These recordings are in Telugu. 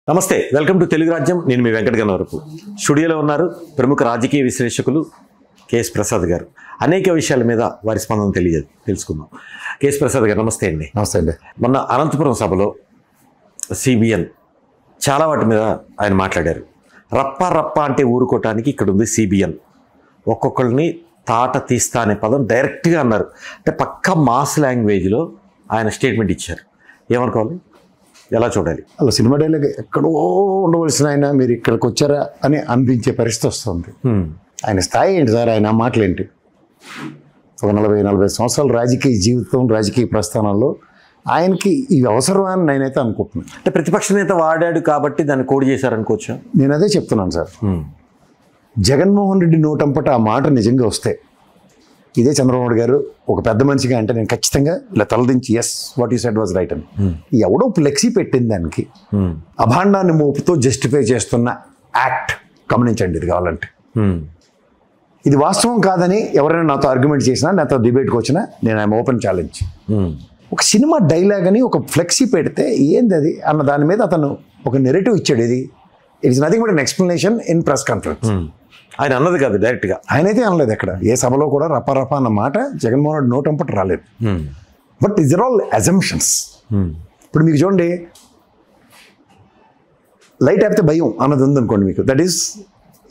నమస్తే, వెల్కమ్ టు తెలుగు రాజ్యం. నేను మీ వెంకట గన్నవరపు. స్టూడియోలో ఉన్నారు ప్రముఖ రాజకీయ విశ్లేషకులు కేఎస్ ప్రసాద్ గారు. అనేక విషయాల మీద వారి స్పందన తెలుసుకుందాం. కేఎస్ ప్రసాద్ గారు నమస్తే అండి. నమస్తే అండి. మొన్న అనంతపురం సభలో సిబిఎన్ చాలా వాటి మీద ఆయన మాట్లాడారు. రప్ప అంటే ఊరుకోవటానికి ఇక్కడ ఉంది సిబిఎన్. ఒక్కొక్కరిని తాట తీస్తా అనే పదం డైరెక్ట్గా అన్నారు. అంటే పక్కా మాస్ లాంగ్వేజ్లో ఆయన స్టేట్మెంట్ ఇచ్చారు. ఏమనుకోవాలి, ఎలా చూడాలి? అలా సినిమా డైలాగ్ ఎక్కడో ఉండవలసిన ఆయన మీరు ఇక్కడికి వచ్చారా అని అనిపించే పరిస్థితి వస్తుంది. ఆయన స్థాయి ఏంటి సార్? ఆయన మాటలు ఏంటి? ఒక 40 సంవత్సరాల రాజకీయ జీవితం, రాజకీయ ప్రస్థానంలో ఆయనకి ఇవి అవసరమా అని నేనైతే అనుకుంటున్నాను. అంటే ప్రతిపక్ష నేత వాడాడు కాబట్టి దాన్ని కోడి చేశారనుకోవచ్చు. నేను అదే చెప్తున్నాను సార్. జగన్మోహన్ రెడ్డి నోటంపట ఆ మాట నిజంగా వస్తే, ఇదే చంద్రబాబు గారు ఒక పెద్ద మనిషిగా అంటే నేను ఖచ్చితంగా ఇలా తలదించి yes what you said was right అని, ఎవడో ఫ్లెక్సీ పెట్టింది దానికి అభాండాన్ని మోపుతో జస్టిఫై చేస్తున్న యాక్ట్ గమనించండి. ఇది కావాలంటే ఇది వాస్తవం కాదని ఎవరైనా నాతో ఆర్గ్యుమెంట్ చేసినా, నాతో డిబేట్కి వచ్చినా నేను ఐఎమ్ ఓపెన్ ఛాలెంజ్. ఒక సినిమా డైలాగ్ అని ఒక ఫ్లెక్సీ పెడితే ఏంది అది అన్న దాని మీద అతను ఒక నెరేటివ్ ఇచ్చాడు. ఇది it is nothing but an explanation in press conference. ఆయన అన్నది కాదు డైరెక్ట్గా. ఆయనైతే అనలేదు ఎక్కడ, ఏ సభలో కూడా రప అన్న మాట జగన్మోహన్ రెడ్డి నోటంపట రాలేదు. But is are all assumptions. ఇప్పుడు మీకు చూడండి, లైట్ ఆపితే భయం అన్నది ఉందనుకోండి మీకు, that is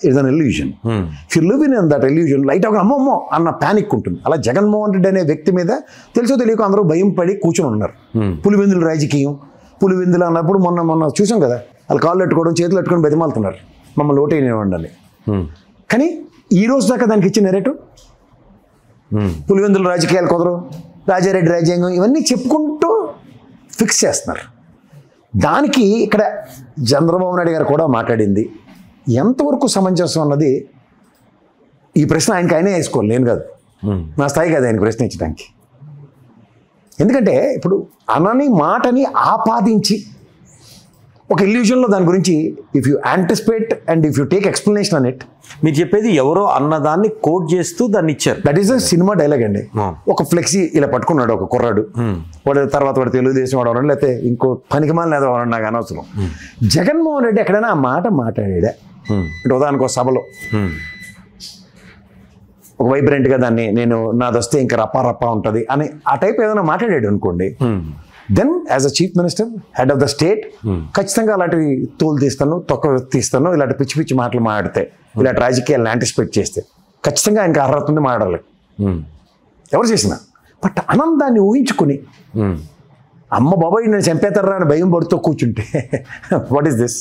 it's an illusion. If you live in that illusion, light off అమ్మమ్మో అన్న ప్యానిక్ ఉంటుంది. అలా జగన్మోహన్ రెడ్డి అనే వ్యక్తి మీద తెలుసో తెలియక అందరూ భయం పడి కూర్చొని ఉన్నారు. పులివెందుల రాజకీయం, పులివెందులు అన్నప్పుడు మొన్న చూసాం కదా, వాళ్ళు కాళ్ళు పెట్టుకోవడం, చేతులు పెట్టుకొని బతిమాలుతున్నారు మమ్మల్ని ఓటేనివ్వండి అని. కానీ ఈ రోజు దాకా దానికి ఇచ్చిన నెరేటివ్ పులివెందుల రాజకీయాలు కుదరు, రాజారెడ్డి రాజ్యాంగం, ఇవన్నీ చెప్పుకుంటూ ఫిక్స్ చేస్తున్నారు. దానికి ఇక్కడ చంద్రబాబు నాయుడు గారు కూడా మాట్లాడింది ఎంతవరకు సమంజసం అన్నది, ఈ ప్రశ్న ఆయననే వేసుకోవాలి, నేను కాదు, నా స్థాయి కాదు ఆయన ప్రశ్న ఇచ్చడానికి. ఎందుకంటే ఇప్పుడు అనని మాటని ఆపాదించి ఒక ఇల్యూజన్లో దాని గురించి if you anticipate and if you take explanation an it, మీరు చెప్పేది ఎవరో అన్నదాన్ని కోట్ చేస్తూ దాన్ని ఇచ్చారు. That is a cinema dialogue అండి. ఒక ఫ్లెక్సీ ఇలా పట్టుకున్నాడు ఒక కుర్రాడు, వాడు తర్వాత వాడు తెలుగుదేశం వాడు అవనండి, లేకపోతే ఇంకో పనికిమాలిన ఏదో అవనండి, నాకు అనవసరం. జగన్మోహన్ రెడ్డి ఎక్కడైనా ఆ మాట మాట్లాడా అంటే ఉదాహరణకు ఒక సభలో ఒక వైబ్రెంట్గా దాన్ని నేను నాది వస్తే ఇంకా రప్ప ఉంటుంది అని ఆ టైప్ ఏదైనా మాట్లాడాడు అనుకోండి, then as a chief minister, head of the state, ఖచ్చితంగా అలాంటివి తోలు తీస్తాను, తొక్క తీస్తాను. ఇలాంటి పిచ్చి మాటలు మాట్లాడితే, ఇలాంటి రాజకీయాలను యాంటిసిపేట్ చేస్తే ఖచ్చితంగా ఆయనకి అర్హత ఉంది మాట్లాడాలి, ఎవరు చేసినా. బట్ ఆనందాన్ని ఊహించుకుని అమ్మ బాబాయ్ నేను చంపేతారా అని భయం పడుతూ కూర్చుంటే వాట్ ఈస్ దిస్?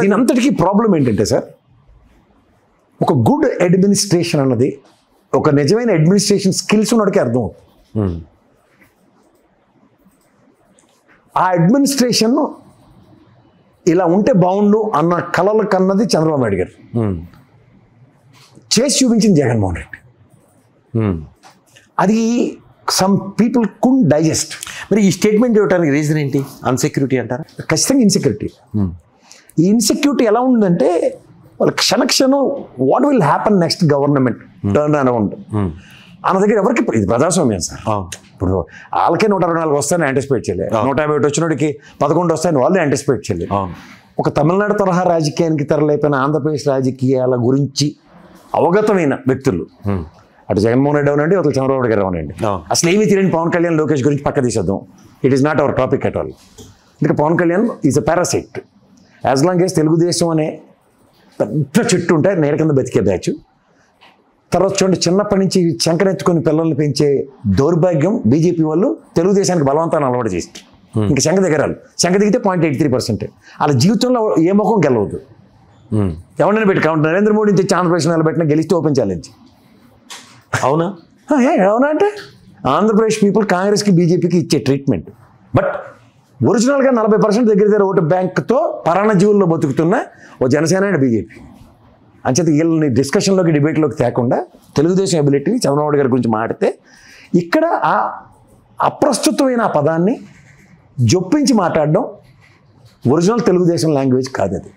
దీని అంతటికీ ప్రాబ్లం ఏంటంటే సార్, ఒక గుడ్ అడ్మినిస్ట్రేషన్ అన్నది ఒక నిజమైన అడ్మినిస్ట్రేషన్ స్కిల్స్ ఉన్నోడికి అర్థం అవుతుంది. ఆ అడ్మినిస్ట్రేషన్ ఇలా ఉంటే బాగుండు అన్న కలలు కన్నది చంద్రబాబు నాయుడు గారు, చేసి చూపించింది జగన్మోహన్ రెడ్డి. అది సమ్ పీపుల్ కుడ్ డైజెస్ట్. మరి ఈ స్టేట్మెంట్ ఇవ్వడానికి రీజన్ ఏంటి? అన్సెక్యూరిటీ అంటారా? ఖచ్చితంగా ఇన్సెక్యూరిటీ. ఈ ఇన్సెక్యూరిటీ ఎలా ఉందంటే, వాళ్ళ క్షణక్షణం what will happen next government turn around అన్న దగ్గర ఎవరికి, ఇది ప్రజాస్వామ్యం సార్. ఇప్పుడు వాళ్ళకే 124 వస్తాయని యాంటిసిపేట్ చేయలేదు, 151 వచ్చినోడికి 11 వస్తాయని వాళ్ళు యాంటిసిపేట్ చేయలేదు. ఒక తమిళనాడు తరహా రాజకీయానికి తెరలేపిన ఆంధ్రప్రదేశ్ రాజకీయాల గురించి అవగతమైన వ్యక్తులు, అటు జగన్మోహన్ రెడ్డి అవనండి, అటు చంద్రబాబు గారు అవనండి, అసలు ఏమీ తెలియని పవన్ కళ్యాణ్, లోకేష్ గురించి పక్క తీసేద్దాం. It is not our topic at all. ఎందుకంటే Pawan Kalyan is a parasite. As long as Telugudesam అనే పెద్ద చెట్టు ఉంటే నేల కింద బతికే బ్యాచ్. తర్వాత చూడండి, చిన్నప్పటి నుంచి శంకరెత్తుకొని పిల్లల్ని పెంచే దౌర్భాగ్యం బీజేపీ వాళ్ళు తెలుగుదేశానికి బలవంతాన్ని అలవాటు చేసి ఇంకా శంఖ దిగరాలు. శంఖ దిగితే 0.83%. వాళ్ళ జీవితంలో ఏ ముఖం గెలవద్దు. ఎవరైనా పెట్టుకుంటారు, నరేంద్ర మోడీ తెచ్చి ఆంధ్రప్రదేశ్ నిలబెట్టిన గెలిస్తే ఓపెన్ ఛాలెంజ్. అవునా? అవునా అంటే ఆంధ్రప్రదేశ్ పీపుల్ కాంగ్రెస్కి బీజేపీకి ఇచ్చే ట్రీట్మెంట్. బట్ ఒరిజినల్గా 40% దగ్గర ఓటు బ్యాంక్తో పరాణజీవుల్లో బతుకుతున్న ఓ జనసేన అండ్ బీజేపీ. అంచేత వీళ్ళని డిస్కషన్లోకి, డిబేట్లోకి తేకుండా తెలుగుదేశం ఎబిలిటీ చంద్రబాబు గారి గురించి మాట్లాడితే, ఇక్కడ ఆ అప్రస్తుతమైన ఆ పదాన్ని జొప్పించి మాట్లాడడం ఒరిజినల్ తెలుగుదేశం లాంగ్వేజ్ కాదు. అది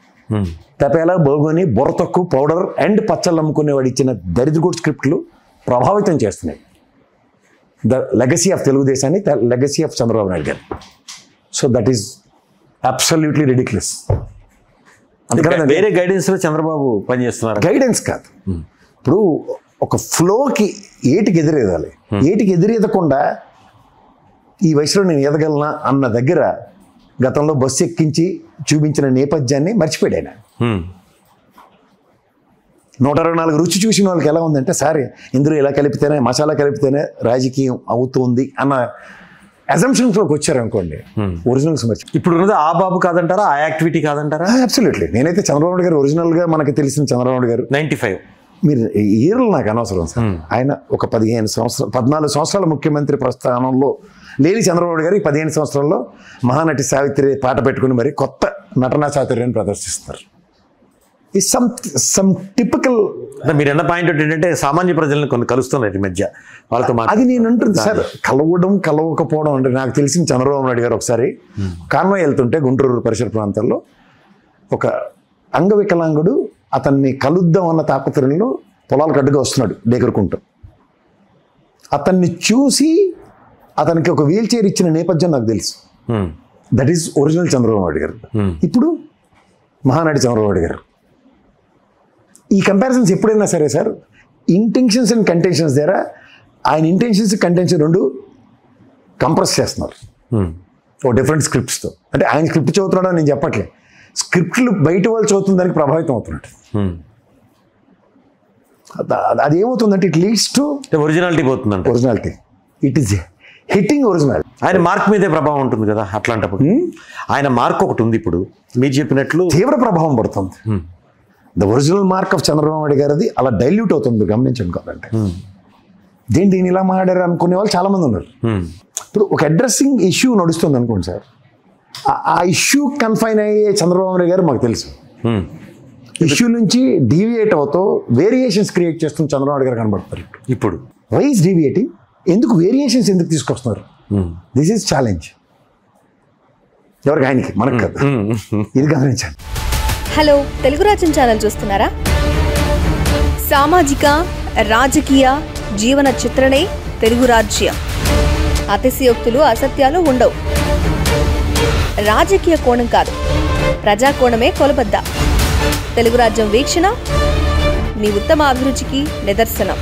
తపేలా బోగోని బుర్ర తక్కువ పౌడర్ అండ్ పచ్చళ్ళు అమ్ముకునేవాడు ఇచ్చిన దరిద్రగూడ్ స్క్రిప్ట్లు ప్రభావితం చేస్తున్నాయి ద లెగసీ ఆఫ్ తెలుగుదేశాన్ని, లెగసీ ఆఫ్ చంద్రబాబు నాయుడు గారు. So that is absolutely ridiculous. వేరే గైడెన్స్లో చంద్రబాబు పనిచేస్తున్నారు. గైడెన్స్ కాదు, ఇప్పుడు ఒక ఫ్లోకి ఏటికి ఎదురెదాలి, ఏటికి ఎదురెదకుండా ఈ వయసులో నేను ఎదగలనా అన్న దగ్గర గతంలో బస్సు ఎక్కించి చూపించిన నేపథ్యాన్ని మర్చిపోయాడు ఆయన. 124 రుచి చూసిన వాళ్ళకి ఎలా ఉందంటే, సార్ ఇందులో ఇలా కలిపితేనే, మసాలా కలిపితేనే రాజకీయం అవుతుంది అన్న అజంప్షన్స్లోకి వచ్చారనుకోండి, ఒరిజినల్స్ మర్చి. ఇప్పుడు ఉన్నది ఆ బాబు కాదంటారా, ఆ యాక్టివిటీ కాదంటారా? అబ్సల్యూట్లీ. నేనైతే చంద్రబాబు నాయుడు గారు ఒరిజినల్గా మనకి తెలిసిన చంద్రబాబు గారు 95 మీరు ఇయర్లు నాకు అనవసరం సార్. ఆయన ఒక 14 సంవత్సరాల ముఖ్యమంత్రి ప్రస్థానంలో లేని చంద్రబాబు గారు ఈ 15 సంవత్సరాల్లో మహానటి సావిత్రి పాట పెట్టుకుని మరి కొత్త నటనా చాతుర్యాన్ని ప్రదర్శిస్తారు. ఈ సమ్ టిపికల్. మీరు అన్న పాయింట్ ఏంటంటే సామాన్య ప్రజలను కొన్ని కలుస్తున్నారు ఈ మధ్య వాళ్ళతో. అది నేను అంటుంది సార్, కలవకపోవడం అంటే నాకు తెలిసిన చంద్రబాబు నాయుడు గారు ఒకసారి కాన్వాయ్ వెళ్తుంటే గుంటూరు పరిసర ప్రాంతాల్లో ఒక అంగవికలాంగుడు అతన్ని కలుద్దాం అన్న తాపత్రయంలో పొలాలకు అడ్డుగా వస్తున్నాడు డేకరుకుంటూ. అతన్ని చూసి అతనికి ఒక వీల్ చైర్ ఇచ్చిన నేపథ్యం నాకు తెలుసు. That is original Chandrababu Naidu గారు. ఇప్పుడు మహానాడు చంద్రబాబు నాయుడు గారు. ఈ కంపారిజన్స్ ఎప్పుడైనా సరే సార్, ఇంటెన్షన్స్ అండ్ కంటెన్షన్స్ దగ్గర ఆయన ఇంటెన్షన్స్ కంటెన్షన్ రెండు కంప్రెస్ చేస్తున్నారు ఓ డిఫరెంట్ స్క్రిప్ట్స్తో. అంటే ఆయన స్క్రిప్ట్ చదువుతున్నాడని నేను చెప్పట్లే, స్క్రిప్ట్లు బయట వాళ్ళు చదువుతున్న దానికి ప్రభావితం అవుతున్నట్టు. అది ఏమవుతుందంటే ఇట్ లీడ్స్ టు ఒరిజినాలిటీ పోతుందంటే. Originality it is hitting originality. ఆయన మార్క్ మీదే ప్రభావం ఉంటుంది కదా అట్లాంటప్పుడు. ఆయన మార్క్ ఒకటి ఉంది, ఇప్పుడు మీరు చెప్పినట్లు తీవ్ర ప్రభావం పడుతుంది. The original mark of Chandrababu Naidu గారిది అలా డైల్యూట్ అవుతుంది, గమనించండి. కావాలంటే దీన్ని ఇలా మాట్లాడారు అనుకునే వాళ్ళు చాలా మంది ఉన్నారు. ఇప్పుడు ఒక అడ్రస్సింగ్ ఇష్యూ నడుస్తుంది అనుకోండి సార్, ఆ ఇష్యూ కన్ఫైన్ అయ్యే చంద్రబాబు నాయుడు గారు మాకు తెలుసు. ఇష్యూ నుంచి డీవియేట్ అవుతూ వేరియేషన్స్ క్రియేట్ చేస్తున్న చంద్రబాబు నాయుడు గారు కనబడతారు. ఇప్పుడు వై ఈస్ డీవియేటింగ్, ఎందుకు వేరియేషన్స్ ఎందుకు తీసుకొస్తున్నారు? This is challenge. ఎవరికి? ఆయనకి, మనకు కాదు. ఇది గమనించండి. హలో, తెలుగు రాజ్యం ఛానల్ చూస్తున్నారా? సామాజిక రాజకీయ జీవన చిత్రణే తెలుగు రాజ్యం. అతిశయోక్తులు అసత్యాలు ఉండవు. రాజకీయ కోణం కాదు, ప్రజా కోణమే కొలబద్ద. తెలుగు రాజ్యం వీక్షణ మీ ఉత్తమ అభిరుచికి నిదర్శనం.